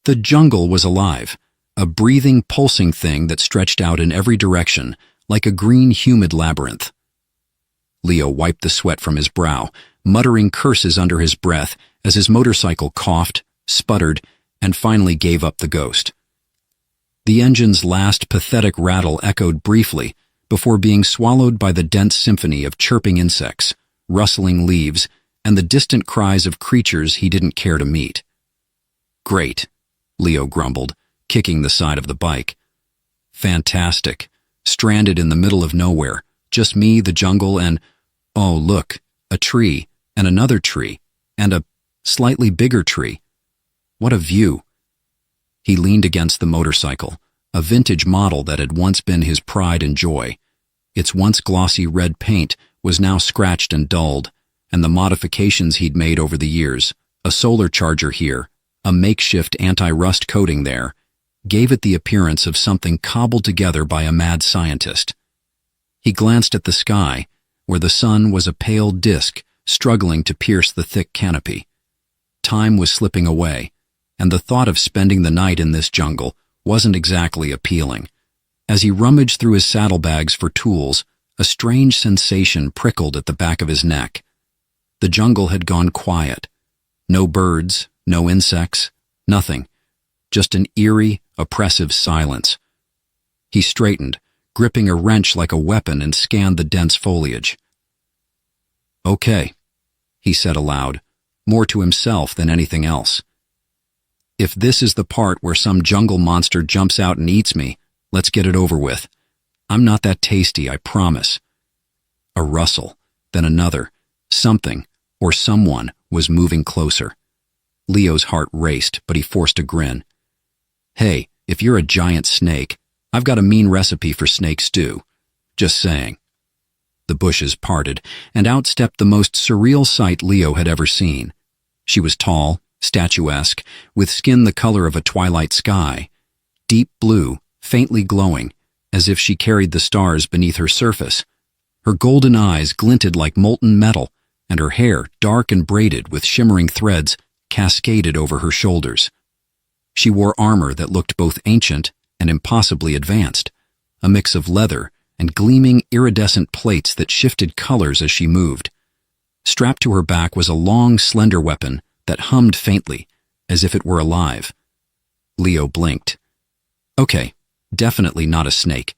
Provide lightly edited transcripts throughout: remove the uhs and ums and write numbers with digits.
The jungle was alive, a breathing, pulsing thing that stretched out in every direction, like a green, humid labyrinth. Leo wiped the sweat from his brow, muttering curses under his breath as his motorcycle coughed, sputtered, and finally gave up the ghost. The engine's last pathetic rattle echoed briefly before being swallowed by the dense symphony of chirping insects, rustling leaves, and the distant cries of creatures he didn't care to meet. "Great," Leo grumbled, kicking the side of the bike. "Fantastic. Stranded in the middle of nowhere. Just me, the jungle, and, oh, look, a tree, and another tree, and a slightly bigger tree. What a view." He leaned against the motorcycle, a vintage model that had once been his pride and joy. Its once glossy red paint was now scratched and dulled, and the modifications he'd made over the years, a solar charger here, a makeshift anti-rust coating there, gave it the appearance of something cobbled together by a mad scientist. He glanced at the sky, where the sun was a pale disk struggling to pierce the thick canopy. Time was slipping away, and the thought of spending the night in this jungle wasn't exactly appealing. As he rummaged through his saddlebags for tools, a strange sensation prickled at the back of his neck. The jungle had gone quiet. No birds, no insects, nothing. Just an eerie, oppressive silence. He straightened, gripping a wrench like a weapon, and scanned the dense foliage. "Okay," he said aloud, more to himself than anything else. "If this is the part where some jungle monster jumps out and eats me, let's get it over with. I'm not that tasty, I promise." A rustle, then another. Something, or someone, was moving closer. Leo's heart raced, but he forced a grin. "Hey, if you're a giant snake, I've got a mean recipe for snake stew. Just saying." The bushes parted, and out stepped the most surreal sight Leo had ever seen. She was tall, statuesque, with skin the color of a twilight sky, deep blue, faintly glowing, as if she carried the stars beneath her surface. Her golden eyes glinted like molten metal, and her hair, dark and braided with shimmering threads, cascaded over her shoulders. She wore armor that looked both ancient and impossibly advanced, a mix of leather and gleaming iridescent plates that shifted colors as she moved. Strapped to her back was a long, slender weapon that hummed faintly, as if it were alive. Leo blinked. Okay, definitely not a snake.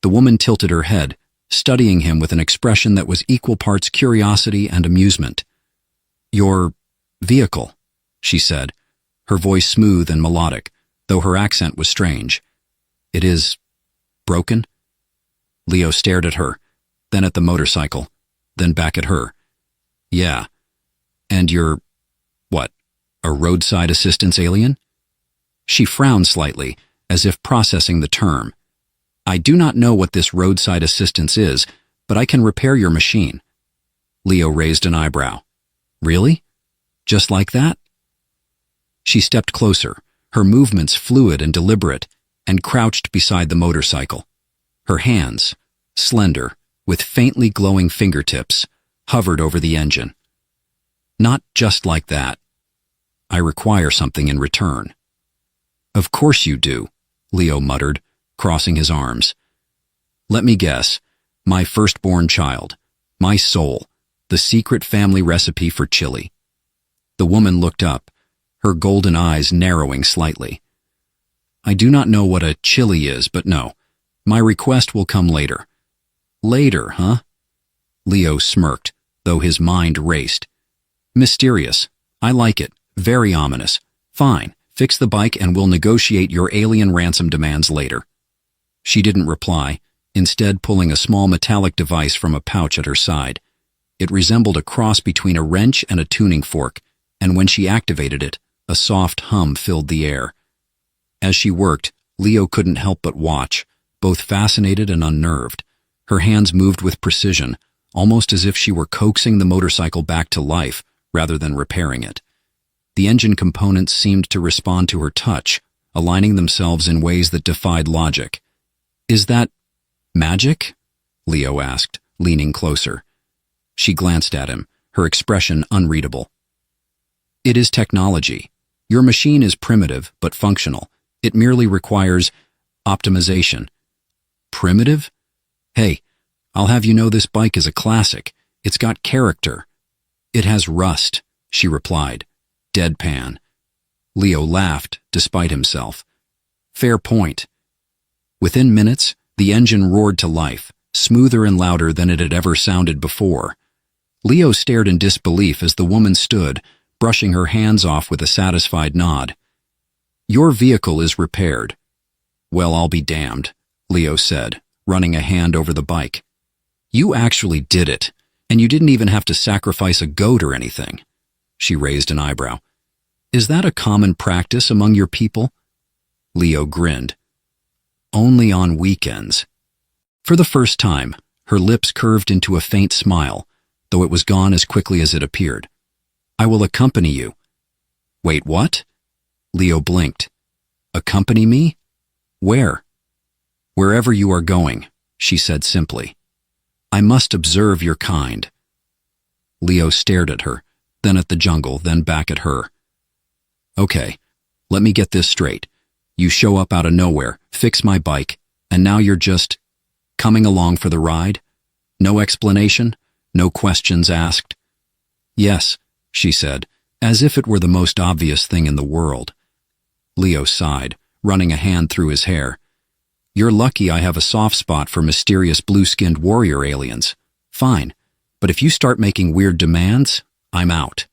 The woman tilted her head, studying him with an expression that was equal parts curiosity and amusement. "Your vehicle," she said, her voice smooth and melodic, though her accent was strange. "It is broken?" Leo stared at her, then at the motorcycle, then back at her. "Yeah. And you're, what, a roadside assistance alien?" She frowned slightly, as if processing the term. "I do not know what this roadside assistance is, but I can repair your machine." Leo raised an eyebrow. "Really? Just like that?" She stepped closer, her movements fluid and deliberate, and crouched beside the motorcycle. Her hands, slender, with faintly glowing fingertips, hovered over the engine. "Not just like that. I require something in return." "Of course you do," Leo muttered, crossing his arms. "Let me guess. My firstborn child. My soul. The secret family recipe for chili." The woman looked up, her golden eyes narrowing slightly. "I do not know what a chili is, but no. My request will come later." "Later, huh?" Leo smirked, though his mind raced. "Mysterious. I like it. Very ominous. Fine. Fix the bike and we'll negotiate your alien ransom demands later." She didn't reply, instead pulling a small metallic device from a pouch at her side. It resembled a cross between a wrench and a tuning fork, and when she activated it, a soft hum filled the air. As she worked, Leo couldn't help but watch, both fascinated and unnerved. Her hands moved with precision, almost as if she were coaxing the motorcycle back to life rather than repairing it. The engine components seemed to respond to her touch, aligning themselves in ways that defied logic. "Is that magic?" Leo asked, leaning closer. She glanced at him, her expression unreadable. "It is technology. Your machine is primitive but functional. It merely requires optimization. Primitive? Hey, I'll have you know this bike is a classic. It's got character. It has rust, she replied, deadpan. Leo laughed, despite himself. Fair point. Within minutes, the engine roared to life, smoother and louder than it had ever sounded before. Leo stared in disbelief as the woman stood, brushing her hands off with a satisfied nod. Your vehicle is repaired. Well, I'll be damned, Leo said, running a hand over the bike. You actually did it, and you didn't even have to sacrifice a goat or anything. She raised an eyebrow. Is that a common practice among your people? Leo grinned. Only on weekends. For the first time, her lips curved into a faint smile, though it was gone as quickly as it appeared. I will accompany you. Wait, what? Leo blinked. Accompany me? Where? Wherever you are going, she said simply. I must observe your kind. Leo stared at her, then at the jungle, then back at her. Okay, let me get this straight. You show up out of nowhere, fix my bike, and now you're just coming along for the ride? No explanation? No questions asked? Yes, she said, as if it were the most obvious thing in the world. Leo sighed, running a hand through his hair. You're lucky I have a soft spot for mysterious blue-skinned warrior aliens. Fine, but if you start making weird demands, I'm out.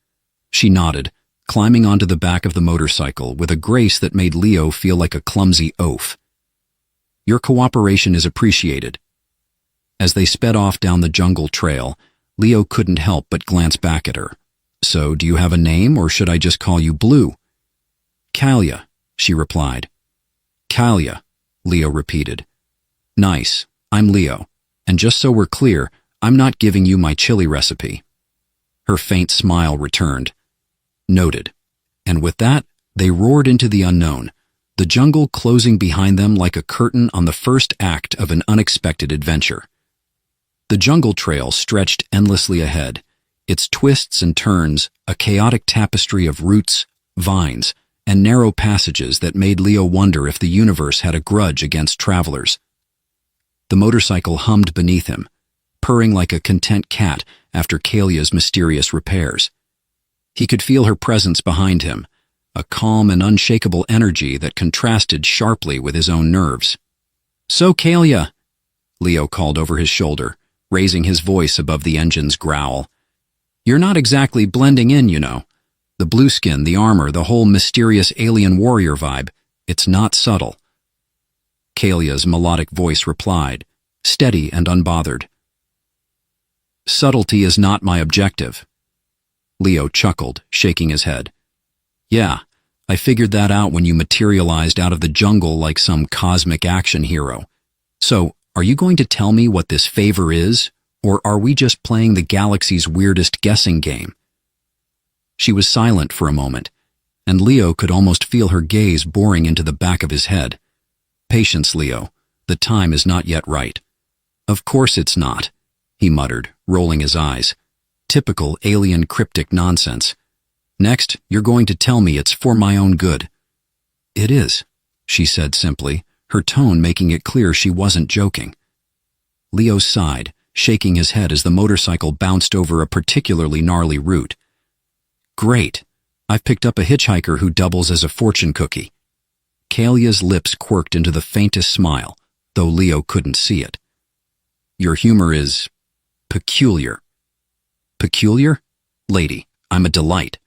She nodded, climbing onto the back of the motorcycle with a grace that made Leo feel like a clumsy oaf. Your cooperation is appreciated. As they sped off down the jungle trail, Leo couldn't help but glance back at her. So, do you have a name, or should I just call you Blue? Kalia, she replied. Kalia, Leo repeated. Nice, I'm Leo, and just so we're clear, I'm not giving you my chili recipe. Her faint smile returned. Noted. And with that, they roared into the unknown, the jungle closing behind them like a curtain on the first act of an unexpected adventure. The jungle trail stretched endlessly ahead, its twists and turns a chaotic tapestry of roots, vines, and narrow passages that made Leo wonder if the universe had a grudge against travelers. The motorcycle hummed beneath him, purring like a content cat after Kalia's mysterious repairs. He could feel her presence behind him, a calm and unshakable energy that contrasted sharply with his own nerves. So, Kalia, Leo called over his shoulder, raising his voice above the engine's growl. You're not exactly blending in, you know. The blue skin, the armor, the whole mysterious alien warrior vibe, it's not subtle. Kalia's melodic voice replied, steady and unbothered. Subtlety is not my objective. Leo chuckled, shaking his head. Yeah, I figured that out when you materialized out of the jungle like some cosmic action hero. So, are you going to tell me what this favor is, or are we just playing the galaxy's weirdest guessing game? She was silent for a moment, and Leo could almost feel her gaze boring into the back of his head. Patience, Leo. The time is not yet right. Of course it's not, he muttered, rolling his eyes. Typical alien cryptic nonsense. Next, you're going to tell me it's for my own good. It is, she said simply, her tone making it clear she wasn't joking. Leo sighed, shaking his head as the motorcycle bounced over a particularly gnarly root. Great. I've picked up a hitchhiker who doubles as a fortune cookie. Kalia's lips quirked into the faintest smile, though Leo couldn't see it. Your humor is peculiar. Peculiar? Lady, I'm a delight.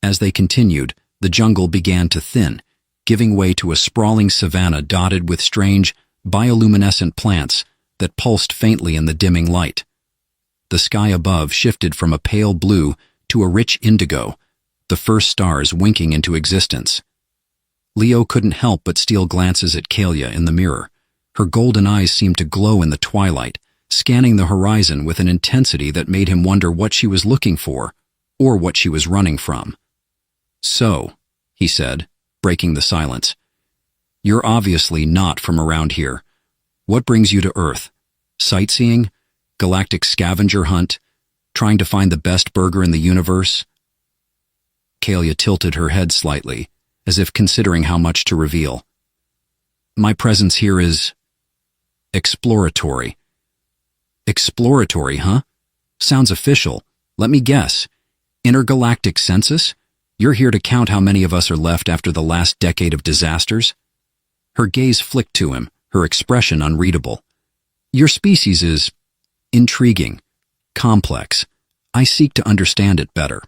As they continued, the jungle began to thin, giving way to a sprawling savanna dotted with strange, bioluminescent plants that pulsed faintly in the dimming light. The sky above shifted from a pale blue to a rich indigo, the first stars winking into existence. Leo couldn't help but steal glances at Kalia in the mirror. Her golden eyes seemed to glow in the twilight, scanning the horizon with an intensity that made him wonder what she was looking for, or what she was running from. So, he said, breaking the silence, you're obviously not from around here. What brings you to Earth? Sightseeing? Galactic scavenger hunt? Trying to find the best burger in the universe? Kalia tilted her head slightly, as if considering how much to reveal. My presence here is exploratory. Exploratory, huh? Sounds official. Let me guess. Intergalactic census? You're here to count how many of us are left after the last decade of disasters? Her gaze flicked to him, her expression unreadable. Your species is intriguing, complex. I seek to understand it better.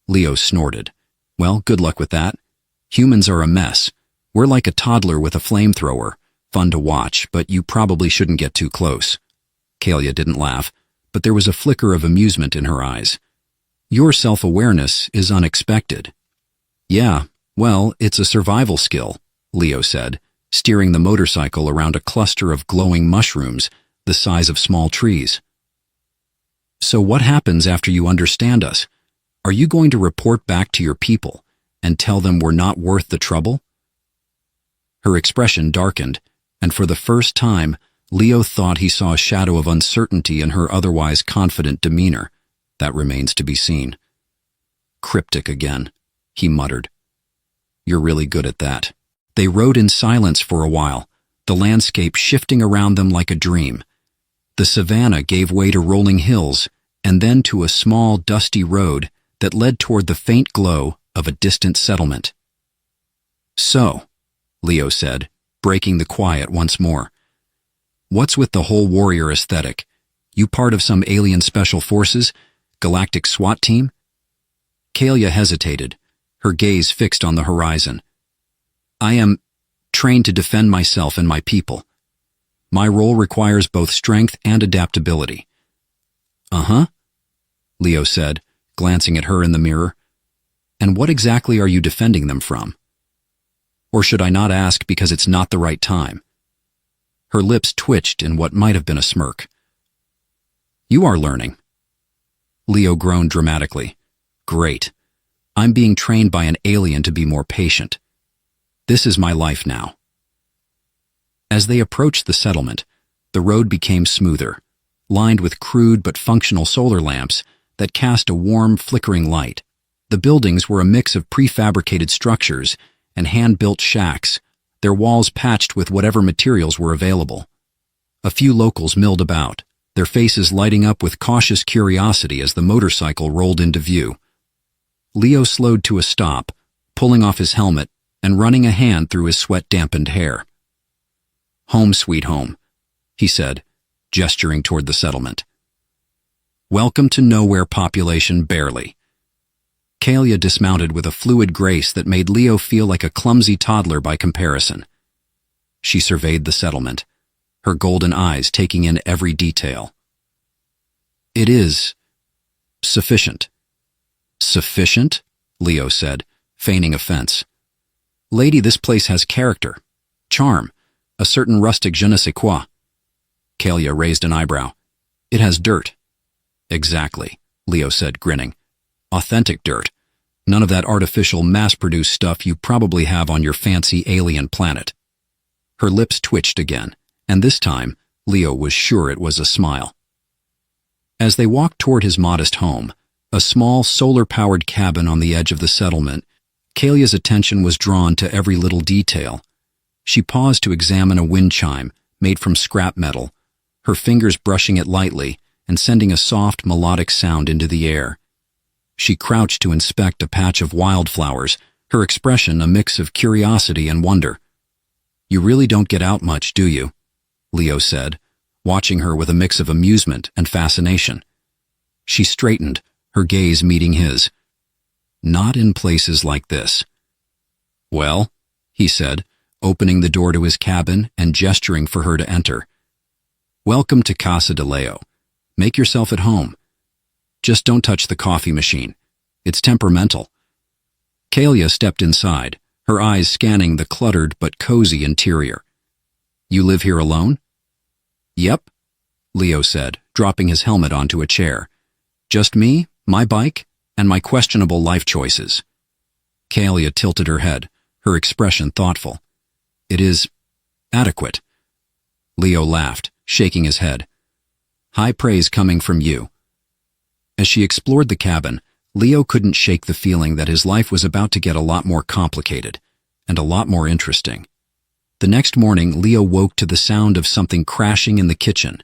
Leo snorted. Well, good luck with that. Humans are a mess. We're like a toddler with a flamethrower. Fun to watch, but you probably shouldn't get too close. Kalia didn't laugh, but there was a flicker of amusement in her eyes. Your self-awareness is unexpected. Yeah, well, it's a survival skill, Leo said, steering the motorcycle around a cluster of glowing mushrooms the size of small trees. So what happens after you understand us? Are you going to report back to your people and tell them we're not worth the trouble? Her expression darkened, and for the first time, Leo thought he saw a shadow of uncertainty in her otherwise confident demeanor. That remains to be seen. Cryptic again, he muttered. You're really good at that. They rode in silence for a while, the landscape shifting around them like a dream. The savannah gave way to rolling hills, and then to a small, dusty road that led toward the faint glow of a distant settlement. So, Leo said, breaking the quiet once more. What's with the whole warrior aesthetic? You part of some alien special forces? Galactic SWAT team? Kalia hesitated, her gaze fixed on the horizon. I am trained to defend myself and my people. My role requires both strength and adaptability. Uh-huh, Leo said, glancing at her in the mirror. And what exactly are you defending them from? Or should I not ask because it's not the right time? Her lips twitched in what might have been a smirk. You are learning. Leo groaned dramatically. Great. I'm being trained by an alien to be more patient. This is my life now. As they approached the settlement, the road became smoother, lined with crude but functional solar lamps that cast a warm, flickering light. The buildings were a mix of prefabricated structures and hand-built shacks, their walls patched with whatever materials were available. A few locals milled about, their faces lighting up with cautious curiosity as the motorcycle rolled into view. Leo slowed to a stop, pulling off his helmet and running a hand through his sweat-dampened hair. Home sweet home, he said, gesturing toward the settlement. Welcome to nowhere population barely. Kalia dismounted with a fluid grace that made Leo feel like a clumsy toddler by comparison. She surveyed the settlement, her golden eyes taking in every detail. It is sufficient. Sufficient? Leo said, feigning offense. Lady, this place has character, charm, a certain rustic je ne sais quoi. Kalia raised an eyebrow. It has dirt. Exactly, Leo said, grinning. Authentic dirt. None of that artificial, mass-produced stuff you probably have on your fancy alien planet. Her lips twitched again, and this time, Leo was sure it was a smile. As they walked toward his modest home, a small, solar-powered cabin on the edge of the settlement, Kalia's attention was drawn to every little detail. She paused to examine a wind chime made from scrap metal, her fingers brushing it lightly and sending a soft, melodic sound into the air. She crouched to inspect a patch of wildflowers, her expression a mix of curiosity and wonder. You really don't get out much, do you? Leo said, watching her with a mix of amusement and fascination. She straightened, her gaze meeting his. Not in places like this. Well, he said, opening the door to his cabin and gesturing for her to enter. Welcome to Casa de Leo. Make yourself at home. Just don't touch the coffee machine. It's temperamental. Kalia stepped inside, her eyes scanning the cluttered but cozy interior. You live here alone? Yep, Leo said, dropping his helmet onto a chair. Just me, my bike, and my questionable life choices. Kalia tilted her head, her expression thoughtful. It is adequate. Leo laughed, shaking his head. High praise coming from you. As she explored the cabin, Leo couldn't shake the feeling that his life was about to get a lot more complicated and a lot more interesting. The next morning, Leo woke to the sound of something crashing in the kitchen.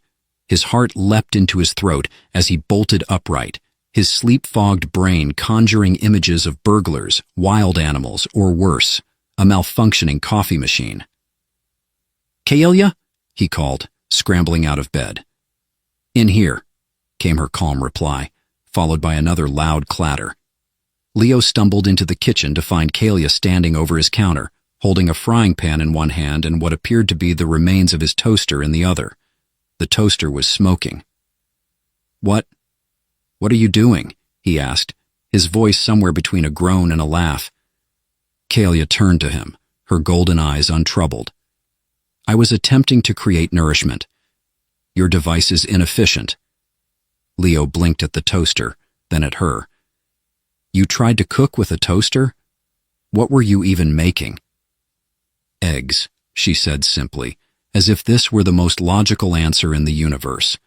His heart leapt into his throat as he bolted upright, his sleep-fogged brain conjuring images of burglars, wild animals, or worse, a malfunctioning coffee machine. "Kaelia?" he called, scrambling out of bed. "In here," came her calm reply, followed by another loud clatter. Leo stumbled into the kitchen to find Kaelia standing over his counter, holding a frying pan in one hand and what appeared to be the remains of his toaster in the other. The toaster was smoking. What are you doing?" he asked, his voice somewhere between a groan and a laugh. Kaelia turned to him, her golden eyes untroubled. "I was attempting to create nourishment. Your device is inefficient." Leo blinked at the toaster, then at her. "You tried to cook with a toaster? What were you even making?" "Eggs," she said simply, as if this were the most logical answer in the universe.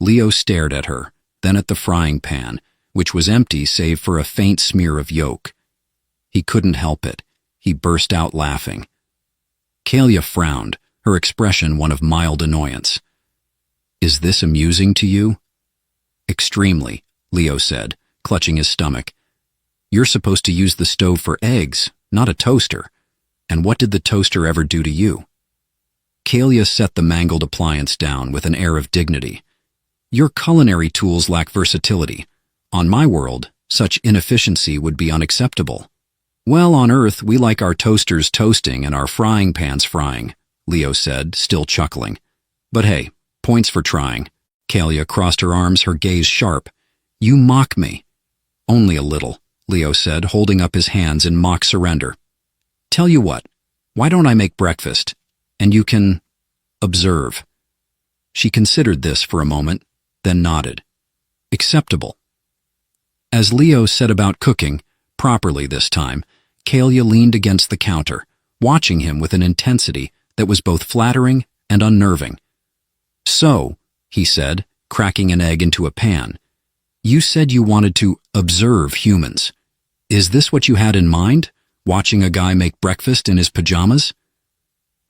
Leo stared at her, then at the frying pan, which was empty save for a faint smear of yolk. He couldn't help it. He burst out laughing. Kaelia frowned, her expression one of mild annoyance. "Is this amusing to you?" "Extremely," Leo said, clutching his stomach. "You're supposed to use the stove for eggs, not a toaster. And what did the toaster ever do to you?" Kaelia set the mangled appliance down with an air of dignity. "Your culinary tools lack versatility. On my world, such inefficiency would be unacceptable." "Well, on Earth, we like our toasters toasting and our frying pans frying," Leo said, still chuckling. "But hey, points for trying." Kaelia crossed her arms, her gaze sharp. "You mock me." "Only a little," Leo said, holding up his hands in mock surrender. "Tell you what, why don't I make breakfast? And you can observe." She considered this for a moment, then nodded. "Acceptable." As Leo set about cooking, properly this time, Kaelia leaned against the counter, watching him with an intensity that was both flattering and unnerving. "So," he said, cracking an egg into a pan, "you said you wanted to observe humans. Is this what you had in mind, watching a guy make breakfast in his pajamas?"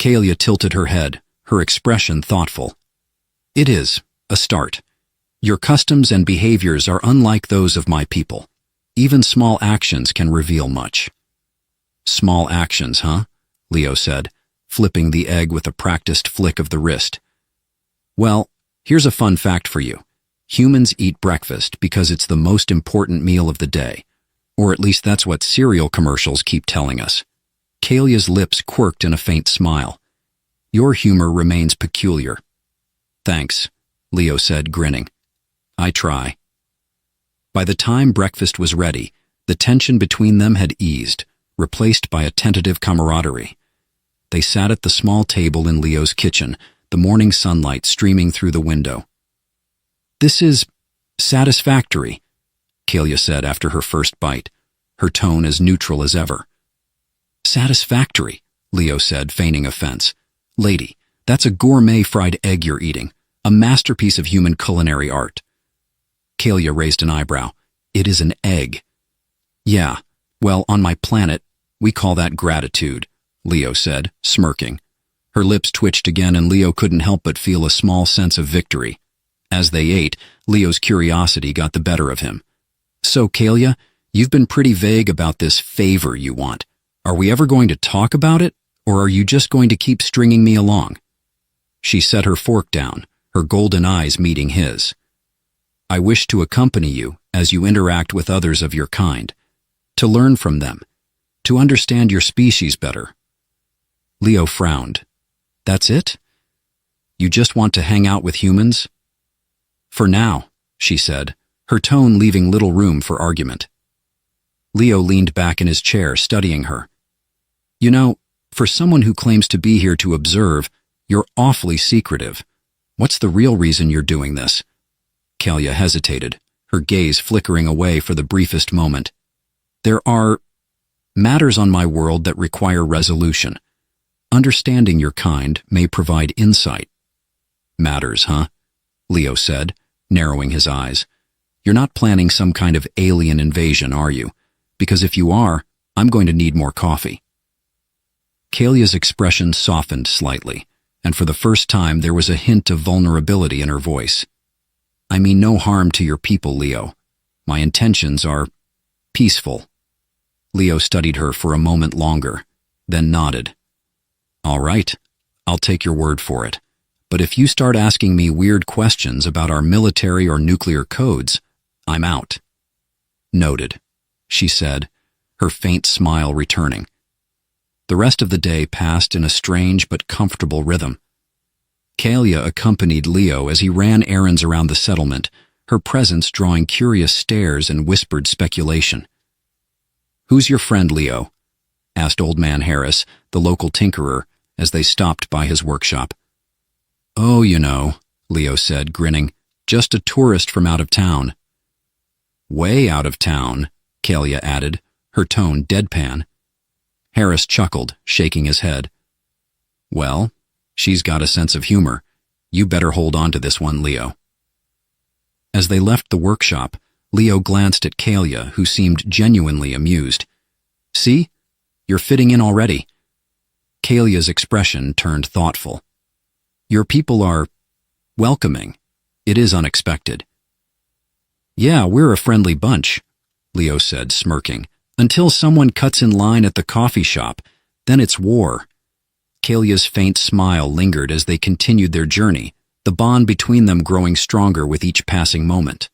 Kaelia tilted her head, her expression thoughtful. "It is a start. Your customs and behaviors are unlike those of my people. Even small actions can reveal much." "Small actions, huh?" Leo said, flipping the egg with a practiced flick of the wrist. "Well, here's a fun fact for you. Humans eat breakfast because it's the most important meal of the day. Or at least that's what cereal commercials keep telling us." Kaelia's lips quirked in a faint smile. "Your humor remains peculiar." "Thanks," Leo said, grinning. "I try." By the time breakfast was ready, the tension between them had eased, replaced by a tentative camaraderie. They sat at the small table in Leo's kitchen, the morning sunlight streaming through the window. "This is satisfactory," Kaelia said after her first bite, her tone as neutral as ever. "Satisfactory," Leo said, feigning offense. "Lady, that's a gourmet fried egg you're eating, a masterpiece of human culinary art." Kaelia raised an eyebrow. "It is an egg." "Yeah, well, on my planet, we call that gratitude," Leo said, smirking. Her lips twitched again and Leo couldn't help but feel a small sense of victory. As they ate, Leo's curiosity got the better of him. "So, Kaelia, you've been pretty vague about this favor you want. Are we ever going to talk about it, or are you just going to keep stringing me along?" She set her fork down, her golden eyes meeting his. "I wish to accompany you as you interact with others of your kind, to learn from them, to understand your species better." Leo frowned. "That's it? You just want to hang out with humans?" "For now," she said, her tone leaving little room for argument. Leo leaned back in his chair, studying her. "You know, for someone who claims to be here to observe, you're awfully secretive. What's the real reason you're doing this?" Kaelia hesitated, her gaze flickering away for the briefest moment. "There are matters on my world that require resolution. Understanding your kind may provide insight." "Matters, huh?" Leo said, narrowing his eyes. You're not planning some kind of alien invasion, are you? Because if you are, I'm going to need more coffee. Kalia's expression softened slightly, and for the first time there was a hint of vulnerability in her voice. I mean no harm to your people, Leo. My intentions are peaceful. Leo studied her for a moment longer, then nodded. All right, I'll take your word for it. But if you start asking me weird questions about our military or nuclear codes, I'm out. Noted, she said, her faint smile returning. The rest of the day passed in a strange but comfortable rhythm. Kalia accompanied Leo as he ran errands around the settlement, her presence drawing curious stares and whispered speculation. Who's your friend, Leo? Asked Old Man Harris, the local tinkerer, as they stopped by his workshop. Oh, you know, Leo said, grinning, just a tourist from out of town. Way out of town, Kalia added, her tone deadpan. Harris chuckled, shaking his head. Well, she's got a sense of humor. You better hold on to this one, Leo. As they left the workshop, Leo glanced at Kalia, who seemed genuinely amused. See? You're fitting in already. Kalia's expression turned thoughtful. Your people are welcoming. It is unexpected. Yeah, we're a friendly bunch, Leo said, smirking. Until someone cuts in line at the coffee shop, then it's war. Kalia's faint smile lingered as they continued their journey, the bond between them growing stronger with each passing moment.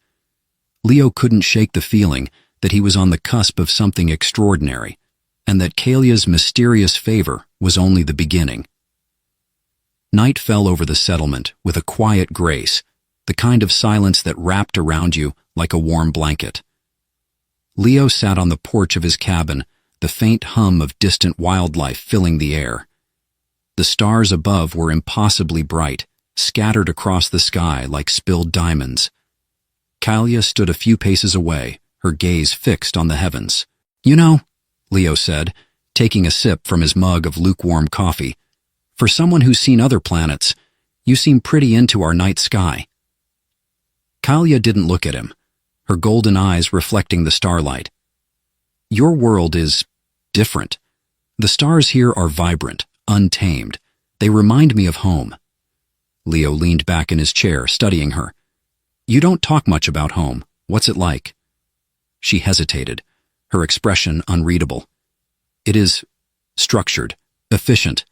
Leo couldn't shake the feeling that he was on the cusp of something extraordinary, and that Kalia's mysterious favor was only the beginning. Night fell over the settlement with a quiet grace, the kind of silence that wrapped around you like a warm blanket. Leo sat on the porch of his cabin, the faint hum of distant wildlife filling the air. The stars above were impossibly bright, scattered across the sky like spilled diamonds. Kalia stood a few paces away, her gaze fixed on the heavens. You know, Leo said, taking a sip from his mug of lukewarm coffee, for someone who's seen other planets, you seem pretty into our night sky. Kalia didn't look at him, her golden eyes reflecting the starlight. Your world is different. The stars here are vibrant, untamed. They remind me of home. Leo leaned back in his chair, studying her. You don't talk much about home. What's it like? She hesitated, her expression unreadable. It is structured, efficient.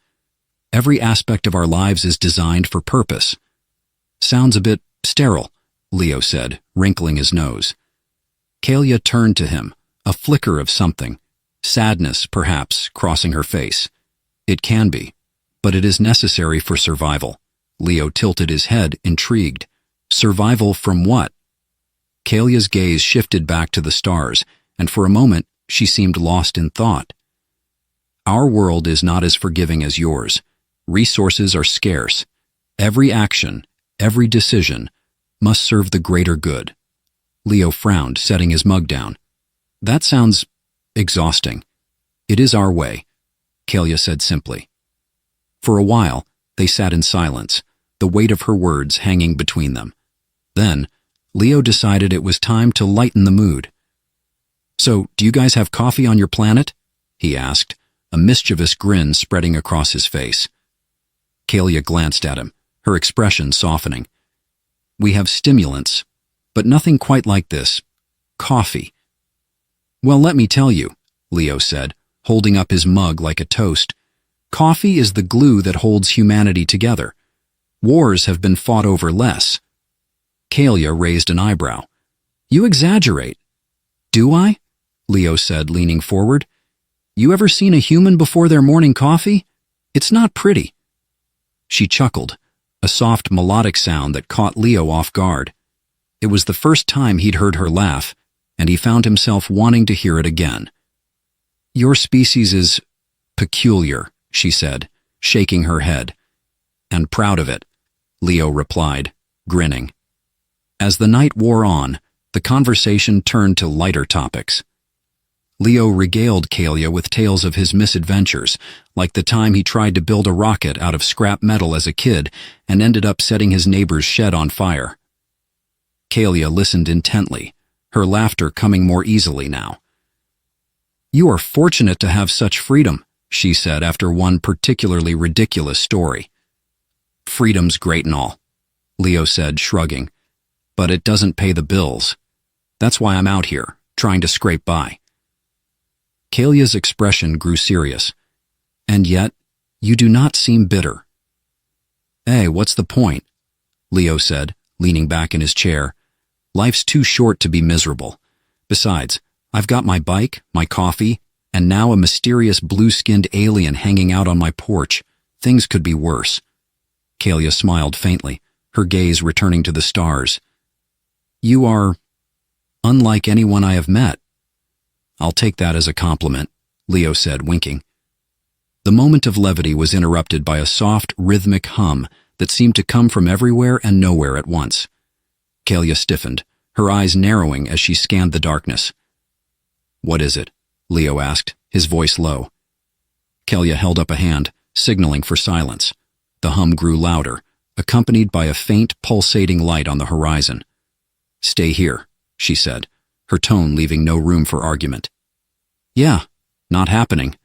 Every aspect of our lives is designed for purpose. Sounds a bit sterile, Leo said, wrinkling his nose. Kalia turned to him, a flicker of something, sadness, perhaps, crossing her face. It can be, but it is necessary for survival. Leo tilted his head, intrigued. Survival from what? Kalia's gaze shifted back to the stars, and for a moment she seemed lost in thought. Our world is not as forgiving as yours. Resources are scarce. Every action, every decision, must serve the greater good. Leo frowned, setting his mug down. That sounds exhausting. It is our way, Kalia said simply. For a while, they sat in silence, the weight of her words hanging between them. Then, Leo decided it was time to lighten the mood. So, do you guys have coffee on your planet? He asked, a mischievous grin spreading across his face. Kalia glanced at him, her expression softening. We have stimulants, but nothing quite like this. Coffee. Well, let me tell you, Leo said, holding up his mug like a toast. Coffee is the glue that holds humanity together. Wars have been fought over less. Kalia raised an eyebrow. You exaggerate. Do I? Leo said, leaning forward. You ever seen a human before their morning coffee? It's not pretty. She chuckled, a soft melodic sound that caught Leo off guard. It was the first time he'd heard her laugh, and he found himself wanting to hear it again. Your species is peculiar, she said, shaking her head. And proud of it, Leo replied, grinning. As the night wore on, the conversation turned to lighter topics. Leo regaled Kalia with tales of his misadventures, like the time he tried to build a rocket out of scrap metal as a kid and ended up setting his neighbor's shed on fire. Kalia listened intently, her laughter coming more easily now. "You are fortunate to have such freedom," she said after one particularly ridiculous story. "Freedom's great and all," Leo said, shrugging, "but it doesn't pay the bills. That's why I'm out here, trying to scrape by." Kalia's expression grew serious. "And yet, you do not seem bitter." "Hey, what's the point?" Leo said, leaning back in his chair. "Life's too short to be miserable. Besides, I've got my bike, my coffee, and now a mysterious blue-skinned alien hanging out on my porch. Things could be worse." Kalia smiled faintly, her gaze returning to the stars. "You are unlike anyone I have met." "I'll take that as a compliment," Leo said, winking. The moment of levity was interrupted by a soft, rhythmic hum that seemed to come from everywhere and nowhere at once. Kalia stiffened, her eyes narrowing as she scanned the darkness. "What is it?" Leo asked, his voice low. Kalia held up a hand, signaling for silence. The hum grew louder, accompanied by a faint, pulsating light on the horizon. "Stay here," she said, her tone leaving no room for argument. "Yeah, not happening,"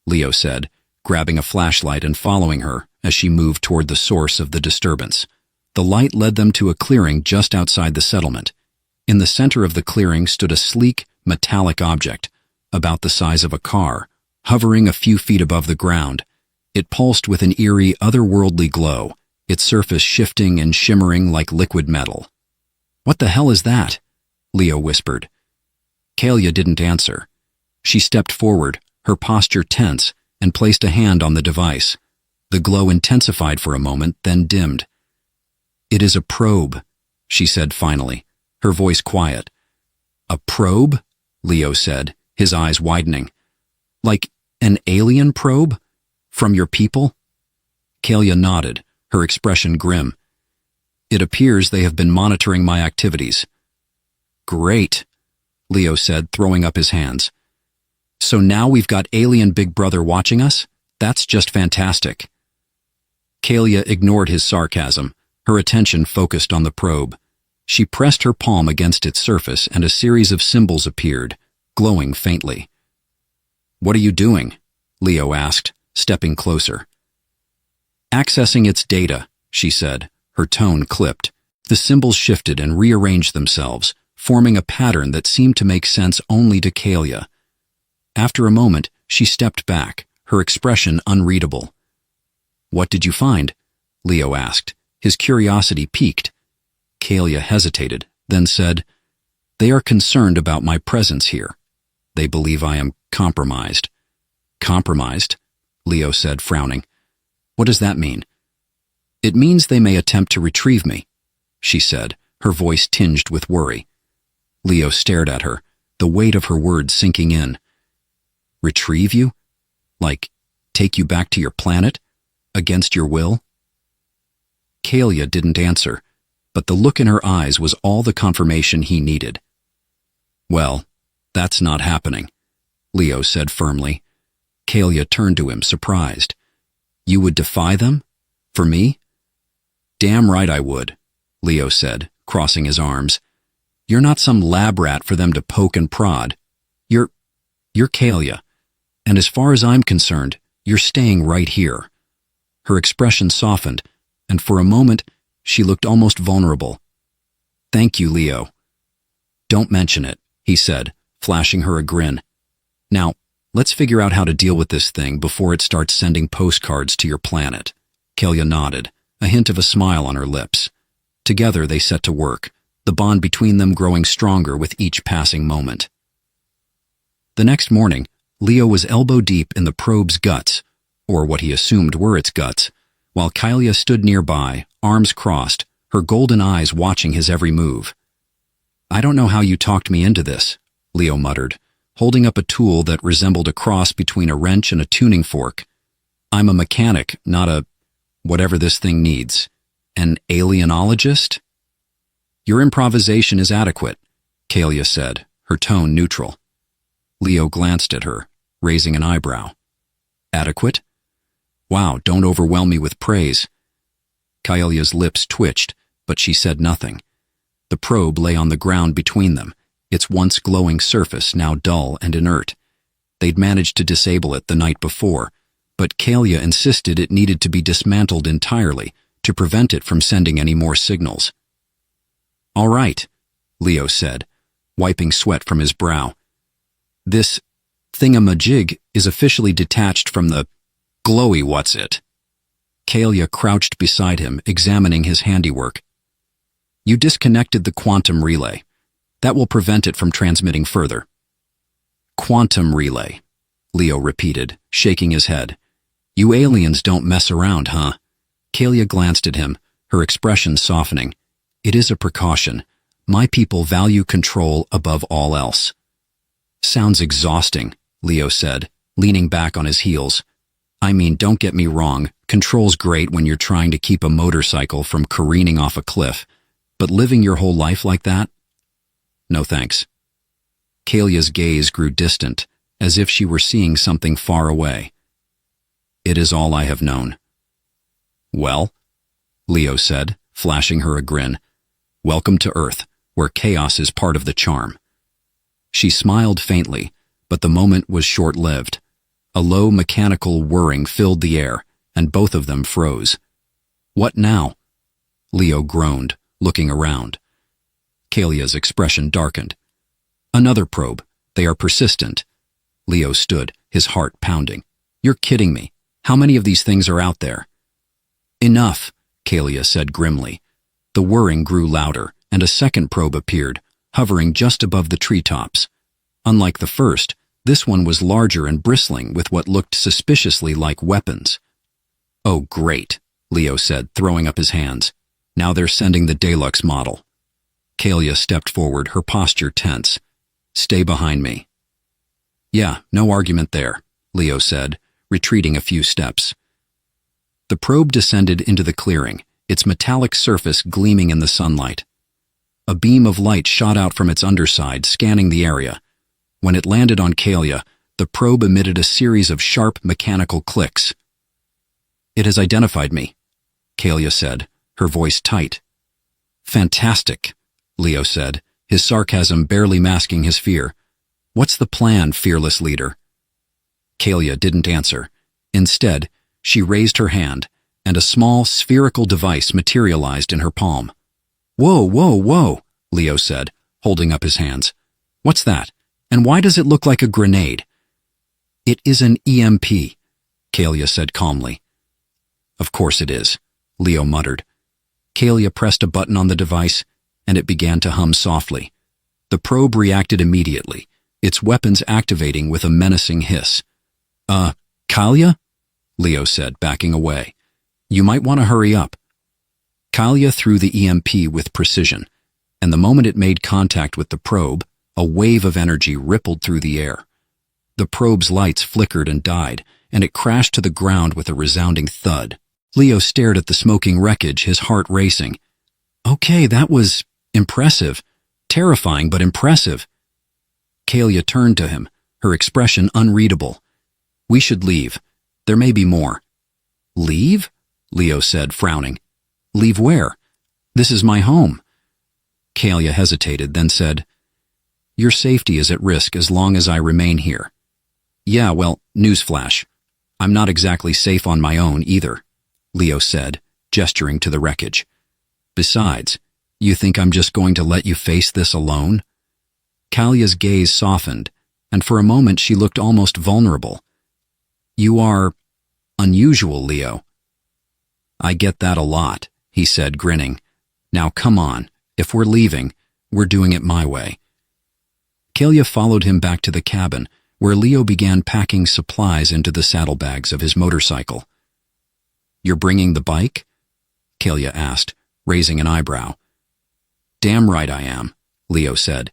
Leo said, grabbing a flashlight and following her as she moved toward the source of the disturbance. The light led them to a clearing just outside the settlement. In the center of the clearing stood a sleek, metallic object, about the size of a car, hovering a few feet above the ground. It pulsed with an eerie, otherworldly glow, its surface shifting and shimmering like liquid metal. "What the hell is that?" Leo whispered. Kalia didn't answer. She stepped forward, her posture tense, and placed a hand on the device. The glow intensified for a moment, then dimmed. "It is a probe," she said finally, her voice quiet. "A probe?" Leo said, his eyes widening. "Like an alien probe? From your people?" Kalia nodded, her expression grim. "It appears they have been monitoring my activities." "Great," Leo said, throwing up his hands. "So now we've got alien Big Brother watching us? That's just fantastic." Kalia ignored his sarcasm, her attention focused on the probe. She pressed her palm against its surface and a series of symbols appeared, glowing faintly. "What are you doing?" Leo asked, stepping closer. "Accessing its data," she said, her tone clipped. The symbols shifted and rearranged themselves, forming a pattern that seemed to make sense only to Kalia. After a moment, she stepped back, her expression unreadable. "What did you find?" Leo asked, his curiosity piqued. Kalia hesitated, then said, "They are concerned about my presence here. They believe I am compromised." "Compromised?" Leo said, frowning. "What does that mean?" "It means they may attempt to retrieve me," she said, her voice tinged with worry. Leo stared at her, the weight of her words sinking in. "Retrieve you? Like, take you back to your planet? Against your will?" Kalia didn't answer, but the look in her eyes was all the confirmation he needed. "Well, that's not happening," Leo said firmly. Kalia turned to him, surprised. "You would defy them? For me?" "Damn right I would," Leo said, crossing his arms. "You're not some lab rat for them to poke and prod. You're Kalia, and as far as I'm concerned, you're staying right here." Her expression softened, and for a moment, she looked almost vulnerable. "Thank you, Leo." "Don't mention it," he said, flashing her a grin. "Now, let's figure out how to deal with this thing before it starts sending postcards to your planet." Kalia nodded, a hint of a smile on her lips. Together they set to work, the bond between them growing stronger with each passing moment. The next morning, Leo was elbow-deep in the probe's guts, or what he assumed were its guts, while Kalia stood nearby, arms crossed, her golden eyes watching his every move. "I don't know how you talked me into this," Leo muttered, holding up a tool that resembled a cross between a wrench and a tuning fork. "I'm a mechanic, not a whatever this thing needs. An alienologist?" "Your improvisation is adequate," Kalia said, her tone neutral. Leo glanced at her, raising an eyebrow. "Adequate? Wow, don't overwhelm me with praise." Kalia's lips twitched, but she said nothing. The probe lay on the ground between them, its once glowing surface now dull and inert. They'd managed to disable it the night before, but Kalia insisted it needed to be dismantled entirely to prevent it from sending any more signals. "All right," Leo said, wiping sweat from his brow. "This thingamajig is officially detached from the glowy what's-it." Kalia crouched beside him, examining his handiwork. "You disconnected the quantum relay. That will prevent it from transmitting further." "Quantum relay," Leo repeated, shaking his head. "You aliens don't mess around, huh?" Kalia glanced at him, her expression softening. "It is a precaution. My people value control above all else." "Sounds exhausting," Leo said, leaning back on his heels. "I mean, don't get me wrong, control's great when you're trying to keep a motorcycle from careening off a cliff, but living your whole life like that? No thanks." Kalia's gaze grew distant, as if she were seeing something far away. "It is all I have known." "Well," Leo said, flashing her a grin, "welcome to Earth, where chaos is part of the charm." She smiled faintly, but the moment was short-lived. A low mechanical whirring filled the air, and both of them froze. "What now?" Leo groaned, looking around. Kalia's expression darkened. "Another probe. They are persistent." Leo stood, his heart pounding. "You're kidding me. How many of these things are out there?" "Enough," Kalia said grimly. The whirring grew louder, and a second probe appeared, hovering just above the treetops. Unlike the first, this one was larger and bristling with what looked suspiciously like weapons. "Oh, great," Leo said, throwing up his hands. "Now they're sending the Deluxe model." Kalia stepped forward, her posture tense. "Stay behind me." "Yeah, no argument there," Leo said, retreating a few steps. The probe descended into the clearing, its metallic surface gleaming in the sunlight. A beam of light shot out from its underside, scanning the area. When it landed on Kalia, the probe emitted a series of sharp mechanical clicks. "It has identified me," Kalia said, her voice tight. "Fantastic," Leo said, his sarcasm barely masking his fear. "What's the plan, fearless leader?" Kalia didn't answer. Instead, she raised her hand, and a small, spherical device materialized in her palm. "Whoa, whoa, whoa," Leo said, holding up his hands. "What's that? And why does it look like a grenade?" "It is an EMP," Kalia said calmly. "Of course it is," Leo muttered. Kalia pressed a button on the device, and it began to hum softly. The probe reacted immediately, its weapons activating with a menacing hiss. Kalia?" Leo said, backing away. "You might want to hurry up." Kalia threw the EMP with precision, and the moment it made contact with the probe, a wave of energy rippled through the air. The probe's lights flickered and died, and it crashed to the ground with a resounding thud. Leo stared at the smoking wreckage, his heart racing. "Okay, that was impressive. Terrifying, but impressive." Kalia turned to him, her expression unreadable. "We should leave. There may be more." "Leave?" Leo said, frowning. "Leave where? This is my home." Kalia hesitated, then said, "Your safety is at risk as long as I remain here." "Yeah, well, newsflash. I'm not exactly safe on my own either," Leo said, gesturing to the wreckage. "Besides, you think I'm just going to let you face this alone?" Kalia's gaze softened, and for a moment she looked almost vulnerable. "You are unusual, Leo." "I get that a lot," he said, grinning. "Now come on. If we're leaving, we're doing it my way." Kalia followed him back to the cabin, where Leo began packing supplies into the saddlebags of his motorcycle. "You're bringing the bike?" Kalia asked, raising an eyebrow. "Damn right I am," Leo said.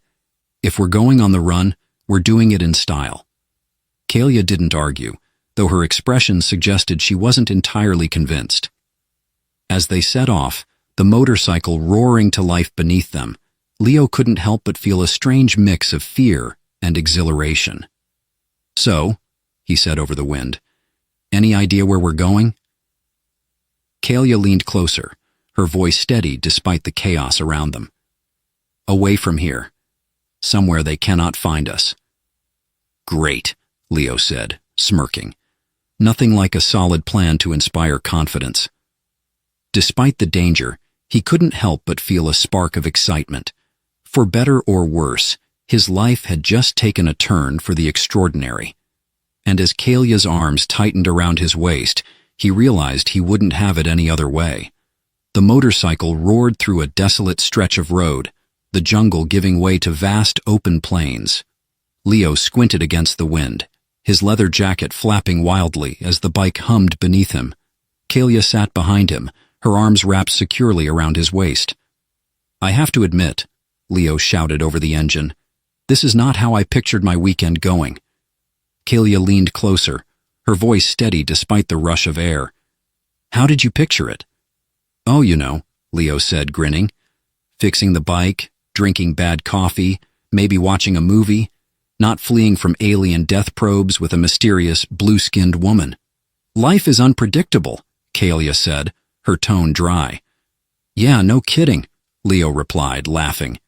"If we're going on the run, we're doing it in style." Kalia didn't argue, though her expression suggested she wasn't entirely convinced. As they set off, the motorcycle roaring to life beneath them, Leo couldn't help but feel a strange mix of fear and exhilaration. "So," he said over the wind, "any idea where we're going?" Kalia leaned closer, her voice steady despite the chaos around them. Away from here. Somewhere they cannot find us. Great, Leo said, smirking. Nothing like a solid plan to inspire confidence. Despite the danger, he couldn't help but feel a spark of excitement. For better or worse, his life had just taken a turn for the extraordinary. And as Kalia's arms tightened around his waist, he realized he wouldn't have it any other way. The motorcycle roared through a desolate stretch of road, the jungle giving way to vast open plains. Leo squinted against the wind, his leather jacket flapping wildly as the bike hummed beneath him. Kalia sat behind him, her arms wrapped securely around his waist. "I have to admit," Leo shouted over the engine, "this is not how I pictured my weekend going." Kalia leaned closer, her voice steady despite the rush of air. "How did you picture it?" "Oh, you know," Leo said, grinning. "Fixing the bike, drinking bad coffee, maybe watching a movie, not fleeing from alien death probes with a mysterious, blue-skinned woman." "Life is unpredictable," Kalia said, her tone dry. "Yeah, no kidding," Leo replied, laughing.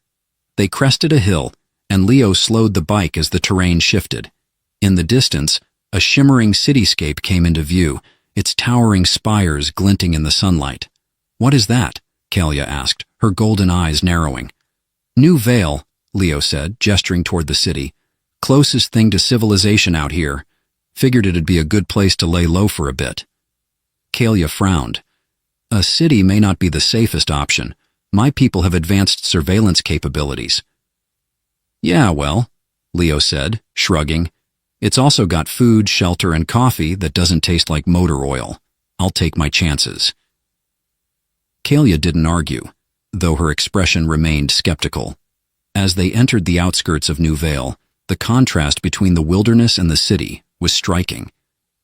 They crested a hill, and Leo slowed the bike as the terrain shifted. In the distance, a shimmering cityscape came into view, its towering spires glinting in the sunlight. "What is that?" Kalia asked, her golden eyes narrowing. "New Vale," Leo said, gesturing toward the city. "Closest thing to civilization out here. Figured it'd be a good place to lay low for a bit." Kalia frowned. "A city may not be the safest option. My people have advanced surveillance capabilities." "Yeah, well," Leo said, shrugging. "It's also got food, shelter, and coffee that doesn't taste like motor oil. I'll take my chances." Kalia didn't argue, though her expression remained skeptical. As they entered the outskirts of New Vale, the contrast between the wilderness and the city was striking.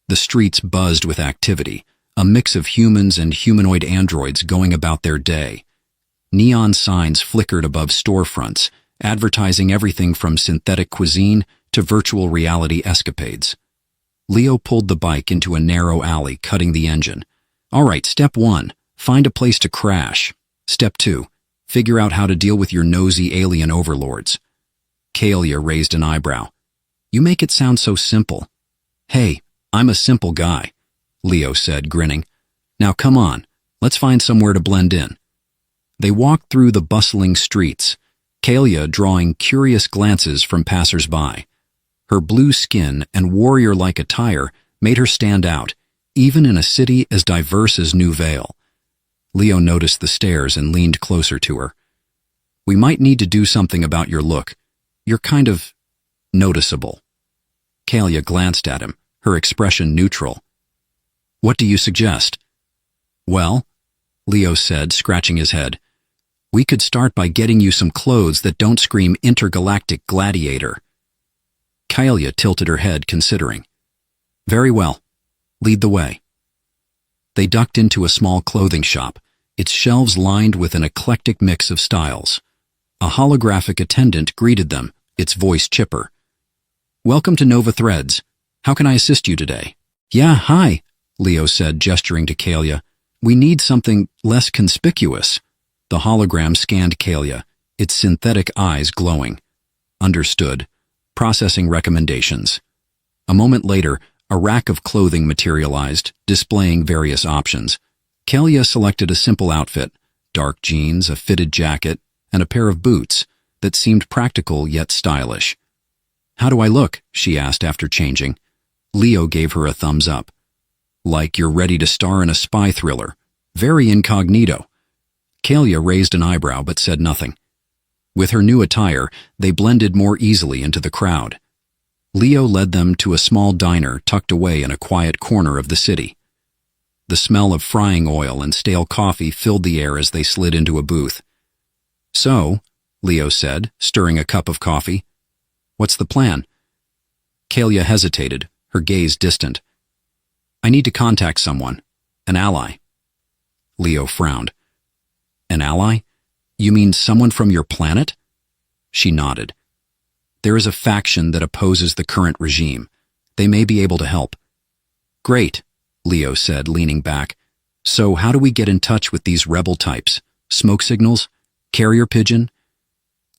The streets buzzed with activity, a mix of humans and humanoid androids going about their day. Neon signs flickered above storefronts, advertising everything from synthetic cuisine to virtual reality escapades. Leo pulled the bike into a narrow alley, cutting the engine. "All right, step 1, find a place to crash. Step 2, figure out how to deal with your nosy alien overlords." Kalia raised an eyebrow. "You make it sound so simple." "Hey, I'm a simple guy," Leo said, grinning. "Now come on, let's find somewhere to blend in." They walked through the bustling streets, Kalia drawing curious glances from passers-by. Her blue skin and warrior-like attire made her stand out, even in a city as diverse as New Vale. Leo noticed the stares and leaned closer to her. "We might need to do something about your look. You're kind of noticeable." Kalia glanced at him, her expression neutral. "What do you suggest?" "Well," Leo said, scratching his head, "we could start by getting you some clothes that don't scream intergalactic gladiator." Kalia tilted her head, considering. "Very well. Lead the way." They ducked into a small clothing shop, its shelves lined with an eclectic mix of styles. A holographic attendant greeted them, its voice chipper. "Welcome to Nova Threads. How can I assist you today?" "Yeah, hi," Leo said, gesturing to Kalia. "We need something less conspicuous." The hologram scanned Kalia, its synthetic eyes glowing. "Understood. Processing recommendations." A moment later, a rack of clothing materialized, displaying various options. Kalia selected a simple outfit, dark jeans, a fitted jacket, and a pair of boots that seemed practical yet stylish. "How do I look?" she asked after changing. Leo gave her a thumbs up. "Like you're ready to star in a spy thriller. Very incognito." Kalia raised an eyebrow but said nothing. With her new attire, they blended more easily into the crowd. Leo led them to a small diner tucked away in a quiet corner of the city. The smell of frying oil and stale coffee filled the air as they slid into a booth. "So," Leo said, stirring a cup of coffee, "what's the plan?" Kalia hesitated, her gaze distant. "I need to contact someone. An ally." Leo frowned. "An ally? You mean someone from your planet?" She nodded. "There is a faction that opposes the current regime. They may be able to help." "Great," Leo said, leaning back. "So how do we get in touch with these rebel types? Smoke signals? Carrier pigeon?"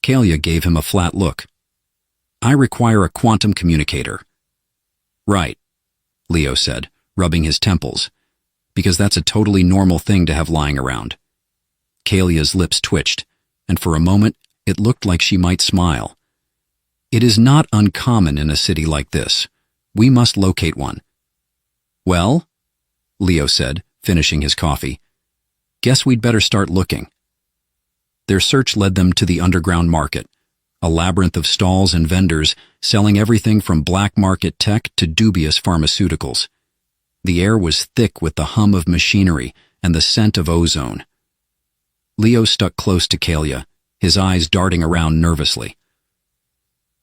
Kalia gave him a flat look. I require a quantum communicator. Right, Leo said, rubbing his temples, because that's a totally normal thing to have lying around. Kalia's lips twitched, and for a moment it looked like she might smile. It is not uncommon in a city like this. We must locate one. Well, Leo said, finishing his coffee, guess we'd better start looking. Their search led them to the underground market, a labyrinth of stalls and vendors selling everything from black market tech to dubious pharmaceuticals. The air was thick with the hum of machinery and the scent of ozone. Leo stuck close to Kalia, his eyes darting around nervously.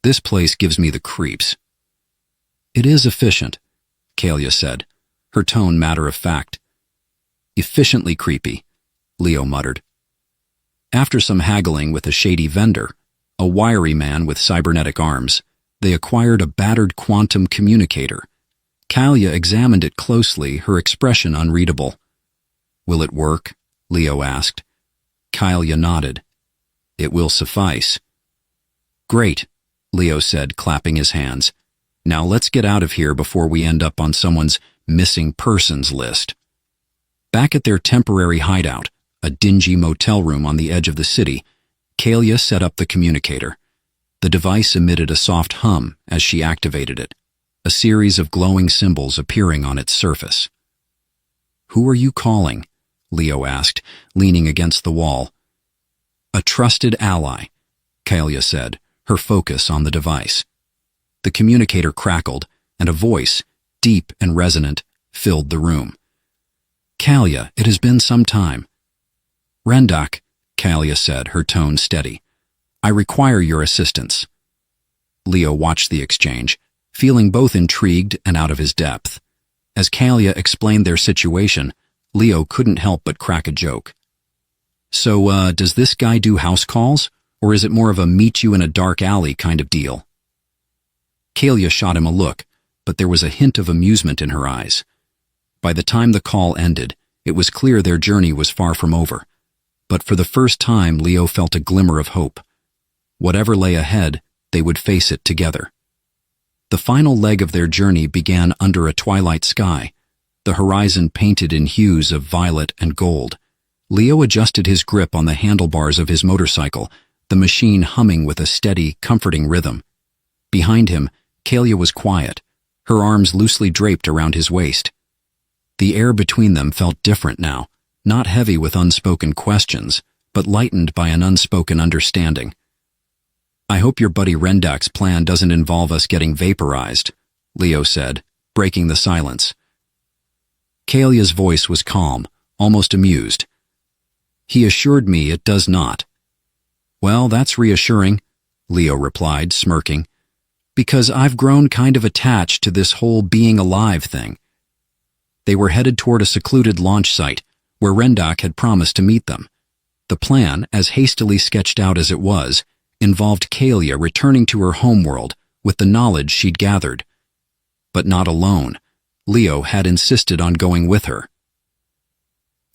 This place gives me the creeps. It is efficient, Kalia said, her tone matter-of-fact. Efficiently creepy, Leo muttered. After some haggling with a shady vendor, a wiry man with cybernetic arms, they acquired a battered quantum communicator. Kalia examined it closely, her expression unreadable. Will it work? Leo asked. Kalia nodded. It will suffice. Great, Leo said, clapping his hands. Now let's get out of here before we end up on someone's missing persons list. Back at their temporary hideout, a dingy motel room on the edge of the city, Kalia set up the communicator. The device emitted a soft hum as she activated it, a series of glowing symbols appearing on its surface. Who are you calling? Leo asked, leaning against the wall. A trusted ally, Kalia said, her focus on the device. The communicator crackled, and a voice, deep and resonant, filled the room. Kalia, it has been some time. Rendak, Kalia said, her tone steady. I require your assistance. Leo watched the exchange, feeling both intrigued and out of his depth. As Kalia explained their situation, Leo couldn't help but crack a joke. So, does this guy do house calls, or is it more of a meet-you-in-a-dark-alley kind of deal? Kalia shot him a look, but there was a hint of amusement in her eyes. By the time the call ended, it was clear their journey was far from over. But for the first time, Leo felt a glimmer of hope. Whatever lay ahead, they would face it together. The final leg of their journey began under a twilight sky, the horizon painted in hues of violet and gold. Leo adjusted his grip on the handlebars of his motorcycle, the machine humming with a steady, comforting rhythm. Behind him, Kalia was quiet, her arms loosely draped around his waist. The air between them felt different now, not heavy with unspoken questions, but lightened by an unspoken understanding. I hope your buddy Rendak's plan doesn't involve us getting vaporized, Leo said, breaking the silence. Kalia's voice was calm, almost amused. He assured me it does not. Well, that's reassuring, Leo replied, smirking, because I've grown kind of attached to this whole being alive thing. They were headed toward a secluded launch site, where Rendak had promised to meet them. The plan, as hastily sketched out as it was, involved Kalia returning to her homeworld with the knowledge she'd gathered. But not alone. Leo had insisted on going with her.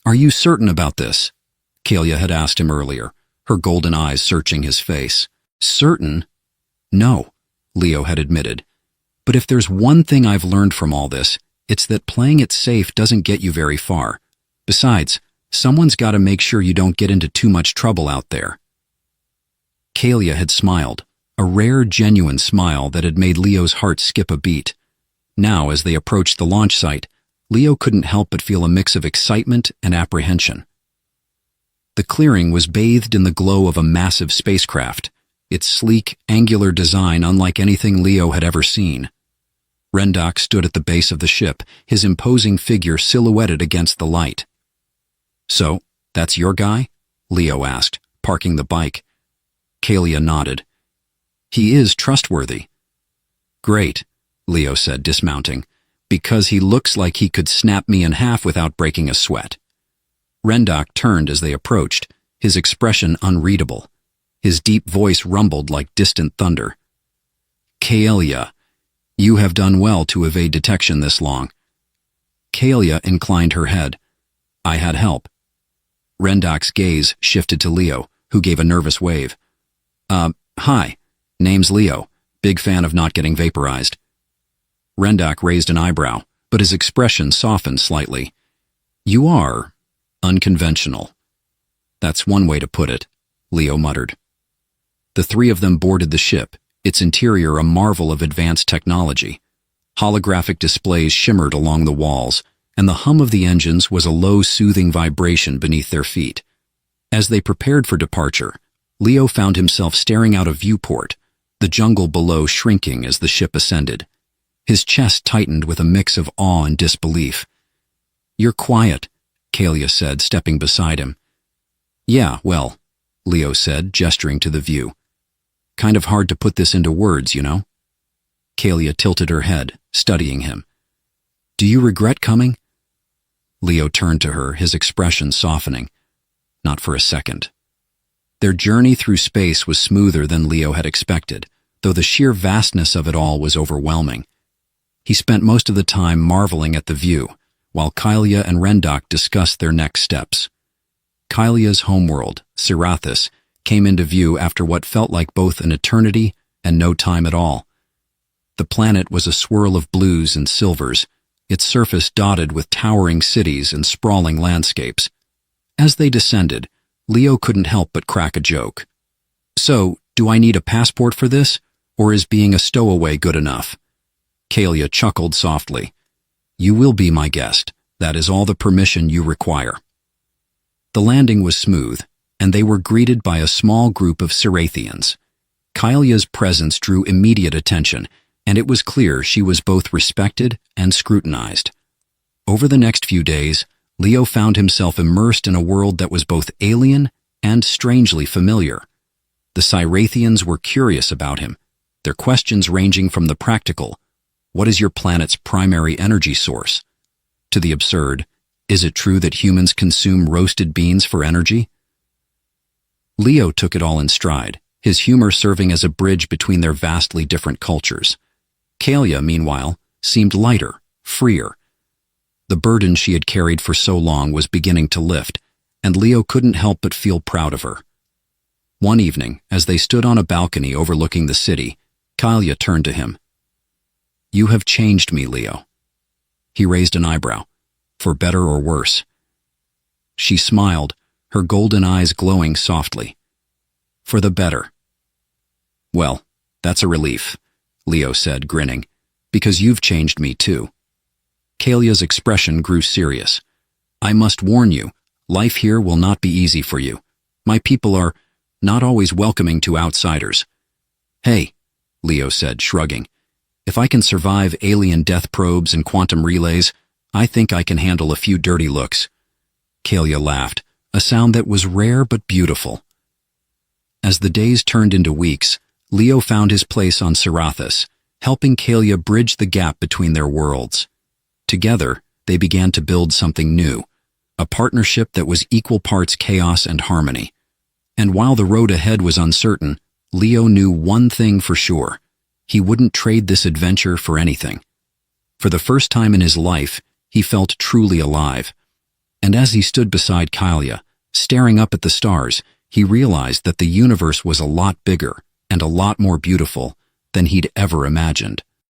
Are you certain about this? Kalia had asked him earlier, her golden eyes searching his face. Certain? No, Leo had admitted. But if there's one thing I've learned from all this, it's that playing it safe doesn't get you very far. Besides, someone's got to make sure you don't get into too much trouble out there. Kalia had smiled, a rare, genuine smile that had made Leo's heart skip a beat. Now, as they approached the launch site, Leo couldn't help but feel a mix of excitement and apprehension. The clearing was bathed in the glow of a massive spacecraft, its sleek, angular design unlike anything Leo had ever seen. Rendak stood at the base of the ship, his imposing figure silhouetted against the light. So, that's your guy? Leo asked, parking the bike. Kalia nodded. He is trustworthy. Great, Leo said, dismounting, because he looks like he could snap me in half without breaking a sweat. Rendak turned as they approached, his expression unreadable. His deep voice rumbled like distant thunder. Kalia, you have done well to evade detection this long. Kalia inclined her head. I had help. Rendak's gaze shifted to Leo, who gave a nervous wave. Hi. Name's Leo. Big fan of not getting vaporized. Rendak raised an eyebrow, but his expression softened slightly. You are unconventional. That's one way to put it, Leo muttered. The three of them boarded the ship, its interior a marvel of advanced technology. Holographic displays shimmered along the walls, and the hum of the engines was a low, soothing vibration beneath their feet. As they prepared for departure, Leo found himself staring out a viewport, the jungle below shrinking as the ship ascended. His chest tightened with a mix of awe and disbelief. You're quiet, Kalia said, stepping beside him. Yeah, well, Leo said, gesturing to the view. Kind of hard to put this into words, you know? Kalia tilted her head, studying him. Do you regret coming? Leo turned to her, his expression softening. Not for a second. Their journey through space was smoother than Leo had expected, though the sheer vastness of it all was overwhelming. He spent most of the time marveling at the view, while Kalia and Rendak discussed their next steps. Kalia's homeworld, Sirathis, came into view after what felt like both an eternity and no time at all. The planet was a swirl of blues and silvers, its surface dotted with towering cities and sprawling landscapes. As they descended, Leo couldn't help but crack a joke. So, do I need a passport for this, or is being a stowaway good enough? Kalia chuckled softly. You will be my guest. That is all the permission you require. The landing was smooth, and they were greeted by a small group of Sirathians. Kalia's presence drew immediate attention, and it was clear she was both respected and scrutinized. Over the next few days, Leo found himself immersed in a world that was both alien and strangely familiar. The Sirathians were curious about him, their questions ranging from the practical, what is your planet's primary energy source, to the absurd, is it true that humans consume roasted beans for energy? Leo took it all in stride, his humor serving as a bridge between their vastly different cultures. Kalia, meanwhile, seemed lighter, freer. The burden she had carried for so long was beginning to lift, and Leo couldn't help but feel proud of her. One evening, as they stood on a balcony overlooking the city, Kalia turned to him. You have changed me, Leo. He raised an eyebrow. For better or worse? She smiled, her golden eyes glowing softly. For the better. Well, that's a relief, Leo said, grinning, because you've changed me too. Kalia's expression grew serious. I must warn you, life here will not be easy for you. My people are not always welcoming to outsiders. Hey, Leo said, shrugging. If I can survive alien death probes and quantum relays, I think I can handle a few dirty looks. Kalia laughed, a sound that was rare but beautiful. As the days turned into weeks, Leo found his place on Sirathis, helping Kalia bridge the gap between their worlds. Together, they began to build something new, a partnership that was equal parts chaos and harmony. And while the road ahead was uncertain, Leo knew one thing for sure. He wouldn't trade this adventure for anything. For the first time in his life, he felt truly alive. And as he stood beside Kalia, staring up at the stars, he realized that the universe was a lot bigger and a lot more beautiful than he'd ever imagined.